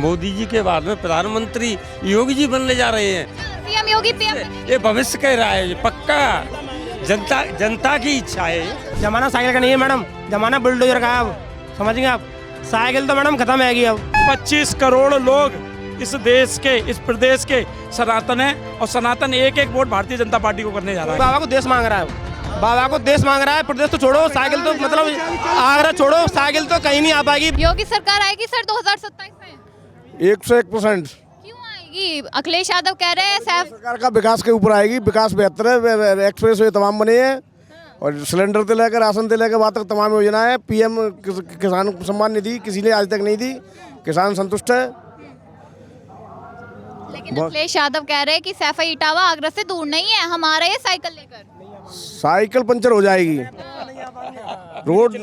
मोदी जी के बाद में प्रधानमंत्री योगी जी बनने जा रहे हैं। सीएम योगी पीएम ये भविष्य कह रहा है, ये पक्का जनता की इच्छा है। जमाना साइकिल का नहीं है मैडम, जमाना बुलडोजर का है। अब समझ गए आप, साइकिल तो मैडम खत्म है अब। 25 करोड़ लोग इस देश के, इस प्रदेश के सनातन है, और सनातन एक एक वोट भारतीय जनता पार्टी को करने जा रहा है। बाबा को देश मांग रहा है, बाबा को देश मांग रहा है। प्रदेश तो छोड़ो, साइकिल तो मतलब आगरा छोड़ो, साइकिल तो कहीं नहीं आ पाएगी। योगी सरकार आएगी सर 2027 में? 101%। क्यों आएगी? अखिलेश यादव कह रहे हैं सरकार का विकास के ऊपर आएगी। विकास बेहतर है, एक्सप्रेस वे तमाम बने हैं, और सिलेंडर से लेकर राशन से लेकर वहाँ तक तमाम योजना है। पीएम किसान सम्मान निधि किसी ने आज तक नहीं दी, किसान संतुष्ट है। लेकिन अखिलेश यादव कह रहे हैं कि सैफई इटावा आगरा से दूर नहीं है, हम आ रहे हैं साइकिल लेकर। साइकिल पंचर हो जाएगी रोड।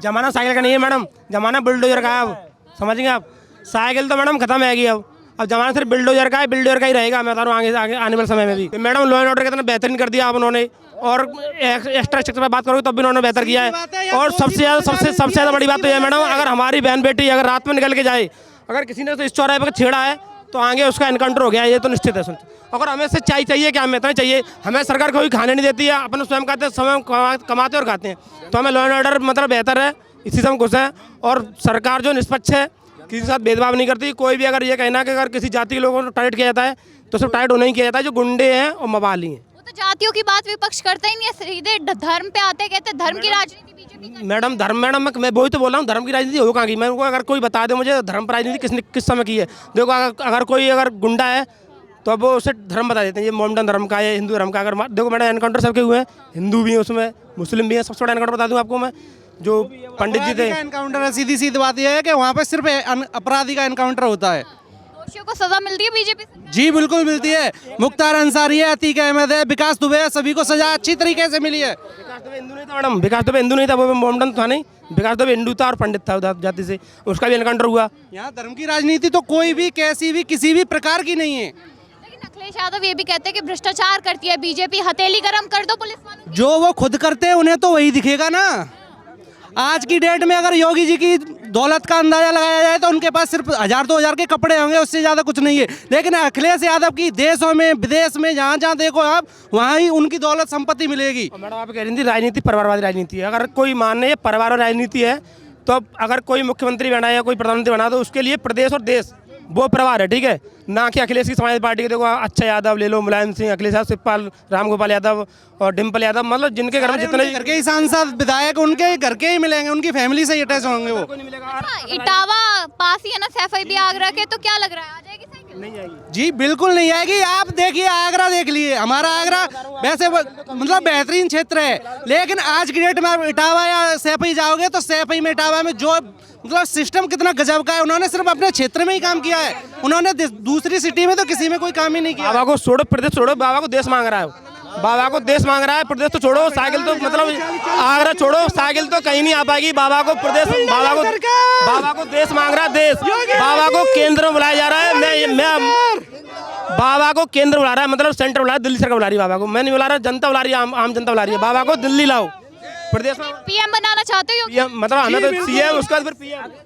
जमाना साइकिल का नहीं है मैडम, जमाना बुलडोजर का है। अब समझ गए आप, साइकिल तो मैडम खत्म है अब जमाना सिर्फ बुलडोजर का है, बुलडोजर का ही रहेगा। मैं बता रहा हूँ आगे आने वाले समय में भी। मैडम लॉ एंड ऑर्डर कितना बेहतरीन कर दिया आप उन्होंने, और एक्स्ट्रा स्ट्रक्चर पर बात करोगे तब भी उन्होंने बेहतर किया है। और सबसे ज़्यादा बड़ी बात तो यह मैडम, अगर हमारी बहन बेटी अगर रात में निकल के जाए, अगर किसी ने तो इस चौराहे पर छेड़ा है तो आगे उसका एनकाउंटर हो गया, ये तो निश्चित है। अगर हमें से चाहिए क्या, हमें इतना चाहिए। हमें सरकार कोई खाने नहीं देती है, अपने स्वयं खाते, स्वयं कमाते और खाते हैं। तो हमें लॉ एंड ऑर्डर मतलब बेहतर है, इसी से हम खुश हैं। और सरकार जो निष्पक्ष है, किसी के साथ भेदभाव नहीं करती। कोई भी अगर ये कहना कि अगर किसी जाति के लोगों को टारगेट किया जाता है तो सिर्फ टारगेट उन्हें किया जाता है जो गुंडे हैं और मवाली हैं। वो तो जातियों की बात विपक्ष करता ही नहीं है, सीधे धर्म पे आते, कहते धर्म की राजनीति बीजेपी। मैडम मैं वही तो बोल रहा हूँ, धर्म की राजनीति हो कहाँ की। मैं उनको अगर कोई बता दे मुझे धर्म पर राजनीति किसने किस समय की है। देखो अगर कोई गुंडा है तो अब वो उसे धर्म बता देते हैं, ये मोमडन धर्म का है, हिंदू धर्म का। अगर देखो मैडम एनकाउंटर सबके हुए हैं, हिंदू भी हैं उसमें, मुस्लिम भी हैं। सबसे बड़ा एनकाउंटर बता दूँ आपको मैं, जो पंडित जी थे। एनकाउंटर है, सीधी सीधी बात यह है कि वहाँ पे सिर्फ अपराधी का एनकाउंटर होता है। दोषियों को सजा मिलती है बीजेपी से? जी बिल्कुल मिलती है। मुख्तार अंसारी है, अतीक अहमद है, विकास दुबे है, सभी को सजा अच्छी तरीके से मिली है। विकास दुबे हिंदू नहीं था मैडम, विकास दुबे हिंदू नहीं था, वो मोमडन था नहीं। विकास दुबे हिंदू था और पंडित था जाति से, उसका भी एनकाउंटर हुआ। यहाँ धर्म की राजनीति तो कोई भी, कैसी भी, किसी भी प्रकार की नहीं है। लेकिन अखिलेश यादव ये भी कहते हैं कि भ्रष्टाचार करती है बीजेपी, हथेली गरम कर दो पुलिस वालों की। जो वो खुद करते हैं उन्हें तो वही दिखेगा ना। आज की डेट में अगर योगी जी की दौलत का अंदाजा लगाया जाए तो उनके पास सिर्फ 1000-2000 के कपड़े होंगे, उससे ज़्यादा कुछ नहीं है। लेकिन अखिलेश यादव की देशों में, विदेश में, जहाँ जहाँ देखो आप, वहाँ ही उनकी दौलत संपत्ति मिलेगी। मैडम आप कह रही थी राजनीति परिवारवादी राजनीति है। अगर कोई माने ये परिवार राजनीति है तो अगर कोई मुख्यमंत्री बना या कोई प्रधानमंत्री बना तो उसके लिए प्रदेश और देश वो परिवार है, ठीक है ना कि अखिलेश की समाजवादी पार्टी के। देखो अच्छा यादव ले लो, मुलायम सिंह, अखिलेश यादव, शिवपाल, रामगोपाल यादव और डिम्पल यादव, मतलब जिनके घर में जितने घर के ही सांसद विधायक उनके घर के ही मिलेंगे, उनकी फैमिली से ही अटैच होंगे वो। इटावा पास ही है ना सैफई भी आगरा के, तो क्या लग रहा है आ जाएगी साइकिल? नहीं आएगी जी बिल्कुल नहीं आएगी। आप देखिए आगरा देख लिए, हमारा आगरा वैसे मतलब बेहतरीन क्षेत्र है, लेकिन आज की डेट में आप इटावा या सैफई जाओगे तो सैफई में, इटावा में जो मतलब सिस्टम कितना गजब का है। उन्होंने सिर्फ अपने क्षेत्र में ही काम किया है, उन्होंने दूसरी सिटी में तो किसी में कोई काम ही नहीं किया। बाबा को छोड़ो, प्रदेश छोड़ो, बाबा को देश मांग रहा है, बाबा को देश मांग रहा है। प्रदेश तो छोड़ो, साइकिल तो मतलब आगरा छोड़ो, साइकिल तो कहीं नहीं आ पाएगी। बाबा को प्रदेश, बाबा को देश मांग रहा है, देश। बाबा को केंद्र में बुलाया जा रहा है। मैं बाबा को केंद्र बुला रहा है, मतलब सेंटर बुला रहा है, दिल्ली सरकार बुला रही है बाबा को। मैं नहीं बुला रहा, जनता बुला रही है, आम जनता बुला रही है। बाबा को दिल्ली लाओ, प्रदेश में पीएम बनाना चाहते हो? पीएम मतलब हमें तो सीएम, उसका फिर पीएम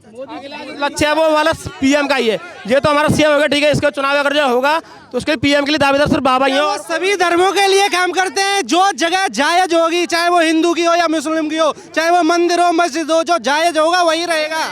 लक्ष्य है वो वाला पीएम का ही है। ये तो हमारा सीएम होगा, ठीक है। इसका चुनाव अगर जो होगा तो उसके पीएम के लिए दावेदार सिर्फ बाबा ही हो। सभी धर्मों के लिए काम करते हैं। जो जगह जायज होगी, चाहे वो हिंदू की हो या मुस्लिम की हो, चाहे वो मंदिर हो, मस्जिद हो, जो जायज होगा वही रहेगा।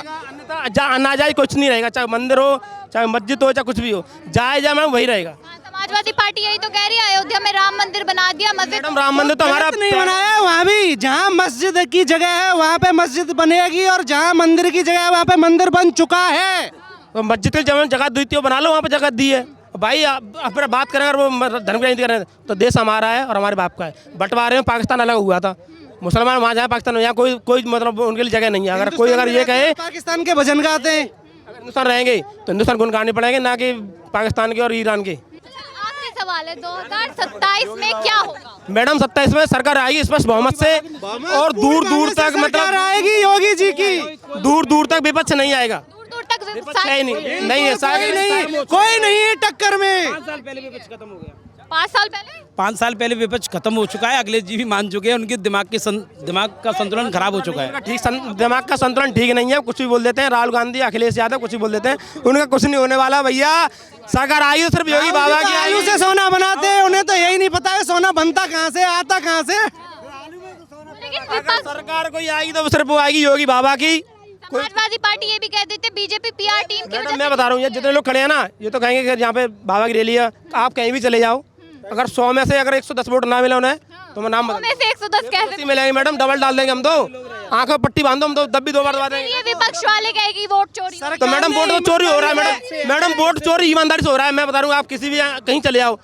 अन्यथा नाजायज कुछ नहीं रहेगा, चाहे मंदिर हो, चाहे मस्जिद हो, चाहे कुछ भी हो, जायज है मैडम वही रहेगा। समाजवादी पार्टी यही तो कह रही है, अयोध्या में राम मंदिर बना दिया, मस्जिद राम मंदिर तो हमारा नहीं बनाया है। वहाँ भी जहाँ मस्जिद की जगह है वहाँ पे मस्जिद बनेगी, और जहाँ मंदिर की जगह है वहाँ पे मंदिर बन चुका है। तो मस्जिद की जगह दी थी बना लो, वहाँ पे जगह दी है भाई। आप बात करें अगर वो धर्म की राजनीति करें तो देश हमारा है और हमारे बाप का है। बंटवारे में पाकिस्तान अलग हुआ था, मुसलमान वहाँ जाए, पाकिस्तान यहाँ कोई मतलब उनके लिए जगह नहीं है। अगर कोई ये कहे पाकिस्तान के भजन गाते हैं, हिंदुस्तान रहेंगे तो हिंदुस्तान गुण गाने पड़ेंगे, ना कि पाकिस्तान के और ईरान के। आखिरी सवाल है, 2027 में क्या होगा? मैडम 27 में सरकार आएगी स्पष्ट बहुमत से, और दूर दूर तक मतलब आएगी योगी जी की, दूर दूर तक विपक्ष नहीं आएगा। दूर तक विपक्ष है नहीं है, कोई नहीं है टक्कर में। 5 साल पहले विपक्ष खत्म हो गया। 5 साल पहले 5 साल पहले विपक्ष खत्म हो चुका है, अखिलेश जी भी मान चुके हैं, उनके दिमाग का संतुलन खराब हो चुका है। ठीक दिमाग का संतुलन ठीक नहीं है, कुछ भी बोल देते हैं। राहुल गांधी, अखिलेश यादव कुछ भी बोल देते हैं, उनका कुछ नहीं होने वाला भैया। सरकार आई हो सिर्फ योगी बाबा की आलू से सोना बनाते हैं, उन्हें तो यही नहीं पता है सोना बनता कहाँ से, आता कहाँ से। लेकिन विपक्ष सरकार कोई आएगी तो सिर्फ वो आएगी योगी बाबा की। समाजवादी पार्टी ये भी कह देते बीजेपी पीआर टीम की मैडम मैं बता रहा हूँ, ये जितने लोग खड़े हैं ना, ये तो कहेंगे कि यहाँ पे बाबा की रैली है, आप कहीं भी चले जाओ, अगर 100 में से अगर 110 वोट ना मिले उन्हें तो मैं नाम में से 110 कह देते मिलेंगे मैडम, डबल डाल देंगे हम तो, आंखों में पट्टी बांधो हम तो, तब भी 2 बार दबा देंगे। ये विपक्ष वाले कहेगी वोट चोरी। तो मैडम वोट तो चोरी हो रहा है मैडम वोट चोरी ईमानदारी से हो रहा है। मैं बता रहा हूँ, आप किसी भी कहीं चले जाओ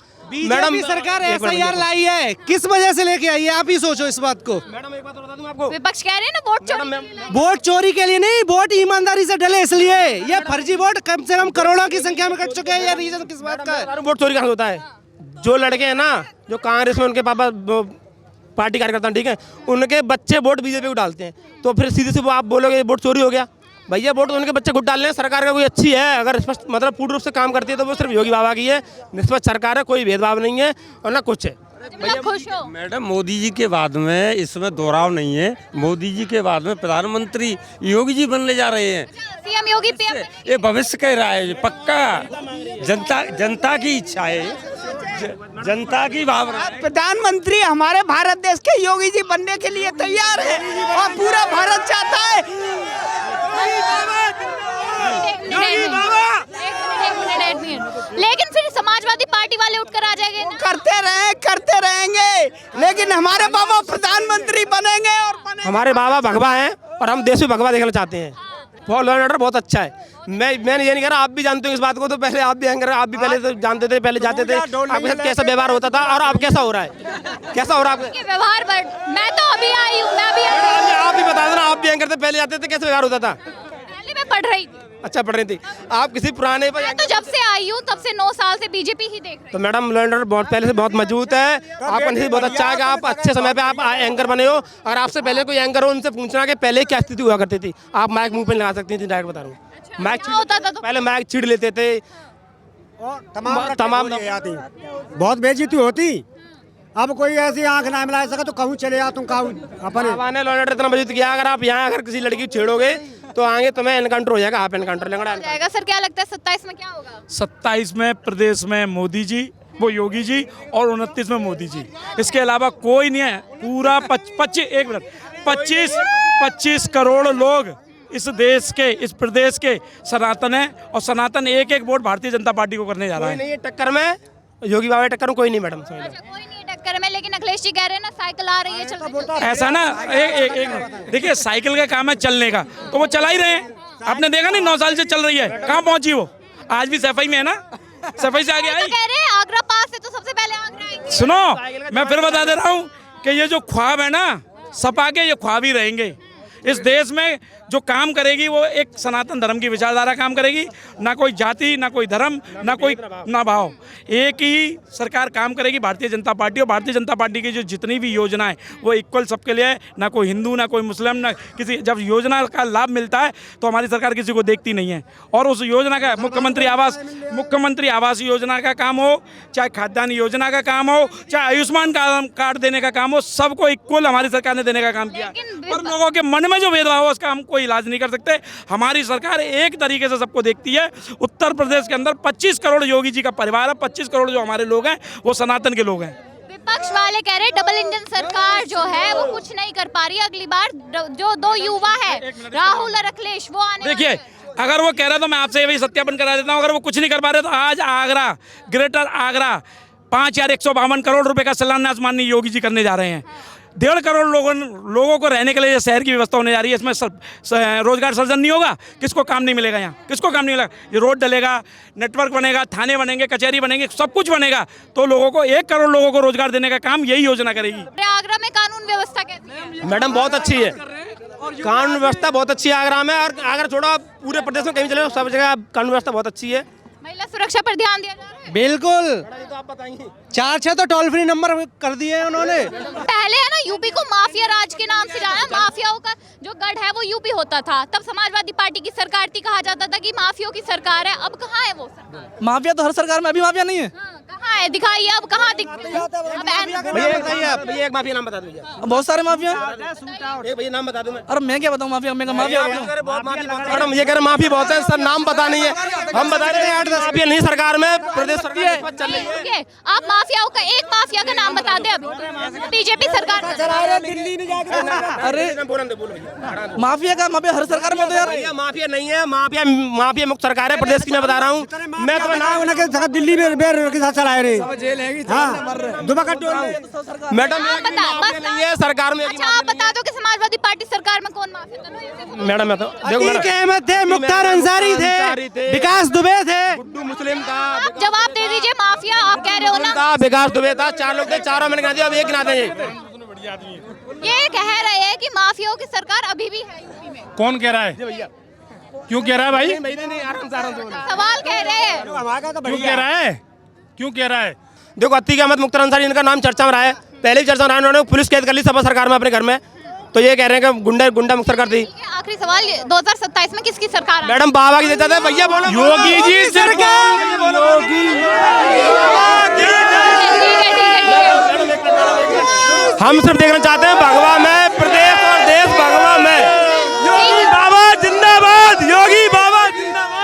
मैडम सरकार एफआईआर लाई है, किस वजह से लेके आई है, आप ही सोचो इस बात को। मैडम एक बात बता दूं आपको, विपक्ष कह रहे हैं ना वोट चोरी। वोट चोरी के लिए नहीं, वोट ईमानदारी से डले इसलिए। ये फर्जी वोट कम से कम करोड़ों की संख्या में कट चुके हैं, ये रीजन किस बात का है? वोट चोरी कहाँ होता है? जो लड़के हैं ना, जो कांग्रेस में उनके पापा पार्टी कार्यकर्ता हैं, ठीक है, उनके बच्चे वोट बीजेपी को डालते हैं, तो फिर सीधे से वो आप बोलोगे वोट चोरी हो गया? भैया वोट तो उनके बच्चे खुद डाल रहे हैं। सरकार का कोई अच्छी है, अगर स्पष्ट मतलब पूर्ण रूप से काम करती है तो वो सिर्फ योगी बाबा की है। निष्पक्ष सरकार है, कोई भेदभाव नहीं है और ना कुछ है। मतलब खुश हो? मैडम मोदी जी के बाद में इसमें दोहराव नहीं है, मोदी जी के बाद में प्रधानमंत्री योगी जी बनने जा रहे हैं। सीएम योगी पीएम ये भविष्य कह रहा है, पक्का जनता की इच्छा है, जनता की भावना। प्रधानमंत्री हमारे भारत देश के योगी जी बनने के लिए तैयार है और पूरा भारत चाहता है। लेकिन फिर समाजवादी पार्टी वाले उठकर आ जाएंगे ना? करते रहेंगे, लेकिन हमारे बाबा प्रधानमंत्री बनेंगे और बनेंगे। हमारे बाबा भगवा हैं और हम देश में भगवा देखना चाहते हैं। लॉ एंड ऑर्डर बहुत अच्छा है। मैंने ये नहीं कह रहा, आप भी जानते हो इस बात को, तो पहले आप भी आप भी पहले तो जानते थे, पहले जाते थे, आपके साथ कैसा व्यवहार होता था और अब कैसा हो रहा है, कैसा हो रहा है व्यवहार? मैं तो अभी आई हूँ, मैं अभी आप भी बता देना, आप भी एंकर थे, पहले जाते थे, कैसे व्यवहार होता था? पहले मैं पढ़ रही थी। अच्छा पढ़ रही थी आप? किसी पुराने पर मैं तो जब से आई हूँ तब से 9 साल से बीजेपी ही देख रही तो मैडम लॉ एंड ऑर्डर बहुत पहले से बहुत मजबूत है। आपका नसीब बहुत अच्छा है कि आप अच्छे समय पे आप एंकर बने हो। अगर आपसे पहले कोई एंकर हो, उनसे पूछना कि पहले क्या स्थिति हुआ करती थी। आप माइक मुंह पे लगा सकती थी, डायरेक्ट बता रहा हूँ। माइक होता था तो पहले माइक छीड़ लेते थे, तमाम बहुत बेइज्जती होती। अब कोई ऐसी आंख ना मिला सका तो कहूँ चले जा तुम कहूँ अपने। ने लॉ एंड ऑर्डर इतना मजबूत किया, अगर आप यहाँ अगर किसी लड़की छेड़ोगे तो आगे तुम्हें एनकाउंटर हो जाएगा, आप एनकाउंटर जाएगा। सर क्या लगता है 27 में क्या होगा? 27 में प्रदेश में मोदी जी, वो योगी जी, और 29 में मोदी जी। इसके अलावा कोई नहीं है। पूरा 25 करोड़ लोग इस देश के, इस प्रदेश के सनातन है, और सनातन एक एक वोट भारतीय जनता पार्टी को करने जा रहा है। नहीं टक्कर में, योगी बाबा टक्कर में कोई नहीं मैडम। अच्छा कोई नहीं टक्कर में, लेकिन अखिलेश जी कह रहे हैं ना साइकिल आ रही है चलते। ऐसा ना, एक देखिए, साइकिल का काम है चलने का, तो वो चला ही रहे हैं। आपने देखा नहीं 9 साल से चल रही है, कहाँ पहुंची वो? आज भी सफाई में है ना, सफाई से आगे आई। कह रहे हैं आगरा पास है तो सबसे पहले आगरा आएंगे। सुनो, मैं फिर बता दे रहा हूँ कि ये जो ख्वाब है ना, सपा के ये ख्वाब ही रहेंगे। इस देश में जो काम करेगी वो एक सनातन धर्म की विचारधारा काम करेगी, ना कोई जाति, ना कोई धर्म, ना कोई ना भाव, एक ही सरकार काम करेगी, भारतीय जनता पार्टी। और भारतीय जनता पार्टी की जो जितनी भी योजना है वो इक्वल सबके लिए है, ना कोई हिंदू, ना कोई मुस्लिम, ना किसी। जब योजना का लाभ मिलता है तो हमारी सरकार किसी को देखती नहीं है। और उस योजना का मुख्यमंत्री आवास योजना का काम हो, चाहे खाद्यान्न योजना का काम हो, चाहे आयुष्मान कार्ड देने का काम हो, सबको इक्वल हमारी सरकार ने देने का काम किया। और लोगों के मन में जो भेदभाव है उसका हम कोई इलाज नहीं कर सकते। हमारी सरकार एक तरीके से सबको देखती है। उत्तर प्रदेश के अंदर 25 करोड़ योगी जी का परिवार है, 25 करोड़ जो हमारे लोग हैं वो सनातन के लोग हैं। विपक्ष वाले कह रहे डबल इंजन सरकार जो है वो कुछ नहीं कर पा रही। अगली बार जो 2 युवा है राहुल और अखिलेश वो आने। देखिए, अगर वो कह रहा तो मैं आपसे ये भी सत्यापन करा देता हूँ। अगर वो कुछ नहीं कर पा रहे तो आज आगरा, ग्रेटर आगरा 5,152 करोड़ रुपए का शिलान्यास माननीय योगी जी करने जा रहे हैं। 1.5 करोड़ लोगों को रहने के लिए शहर की व्यवस्था होने जा रही है। इसमें रोजगार सर्जन नहीं होगा, किसको काम नहीं मिलेगा? यहाँ किसको काम नहीं मिलेगा? ये रोड डलेगा, नेटवर्क बनेगा, थाने बनेंगे, कचहरी बनेंगे, सब कुछ बनेगा, तो लोगों को 1 करोड़ लोगों को रोजगार देने का काम यही योजना करेगी। आगरा में कानून व्यवस्था कैसी है? मैडम बहुत अच्छी है, कानून व्यवस्था बहुत अच्छी है आगरा में। और आगरा छोड़ो, पूरे प्रदेश में कहीं चले सब जगह कानून व्यवस्था बहुत अच्छी है। महिला सुरक्षा पर ध्यान दिया जा रहा है? बिल्कुल, तो आप बताएंगे। 4-6 तो टोल फ्री नंबर कर दिए हैं उन्होंने। पहले है ना यूपी को माफिया राज के नाम से जाना, माफियाओं का जो गढ़ है वो यूपी होता था। तब समाजवादी पार्टी की सरकार थी, कहा जाता था कि माफियाओं की सरकार है। अब कहाँ है वो सरकार? माफिया तो हर सरकार में, अभी माफिया नहीं है। कहाँ कहाँ है, दिखाइए अब कहाँ भैया एक माफिया नाम बता दो भैया। बहुत सारे माफिया। एक भैया नाम बता दूं मैं। अरे मैं क्या बताऊँ माफिया, मैं माफिया। मैडम ये कह रहे माफी बहुत है सर, नाम पता नहीं है। हम बता रहे हैं 8-10 माफिया नहीं सरकार में, प्रदेश सरकार चल रही है। आप माफियाओं का एक माफिया का नाम बता दे अब, बीजेपी सरकार में। अरे माफिया का माफिया हर सरकार में होता है यार। भैया माफिया नहीं है, माफिया मुक्त सरकार है प्रदेश की, मैं बता रहा हूँ। मैं तुम्हें नाम दिल्ली में बेर के साथ चलाए रहे। जेल है मैडम नहीं है सरकार में। अच्छा आप बता दो कि समाजवादी पार्टी सरकार में कौन माफिया था? मैडम मैं तो अतीक अहमद थे, मुख्तार अंसारी थे, विकास दुबे थे, गुड्डू मुस्लिम था, आप जवाब दे दीजिए। माफिया आप कह रहे हो ना, विकास दुबे था, 4 लोग थे, चारों मैंने गिना दिया, अब एक गिना देंगे। ये कह रहे हैं कि माफियाओं की सरकार अभी भी है यूपी में। कौन कह रहा है? क्यों कह रहा है भाई? सवाल कह रहे हैं। क्यों कह रहा है? क्यों कह रहा है? देखो अतीक अहमद मुख्तार अंसारी इनका नाम चर्चा में रहा है, पहले भी चर्चा में रहा है, उन्होंने पुलिस कैद कर ली सपा सरकार में अपने घर में, तो ये कह रहे हैं कि गुंडा मुक्त सरकार थी। आखिरी सवाल, 2027 में किसकी सरकार है? मैडम बाबा की देता था भैया, बोलो योगी जी सरकार। हम सिर्फ देखना चाहते हैं भगवा में, प्रदेश और देश भगवा में। योगी बाबा जिंदाबाद, योगी बाबा जिंदाबाद।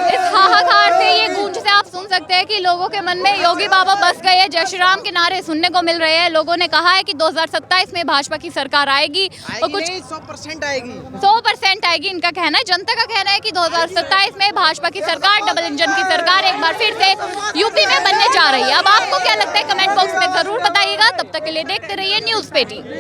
इस हाहाकार से, ये गूंज से आप सुन सकते हैं कि लोगों के मन में योगी बाबा बस गए हैं, जय श्री राम के नारे सुनने को मिल रहे हैं। लोगों ने कहा है कि 2027 में भाजपा की सरकार आएगी और कुछ 100% आएगी। 100% आएगी इनका कहना है। जनता का कहना है कि 2027 में भाजपा की सरकार, डबल इंजन की सरकार एक बार फिर से यूपी में बनने जा रही है। अब आपको क्या लगता है कमेंट बॉक्स में जरूर बताइएगा। तब तक के लिए देखते रहिए न्यूज़ पेटी।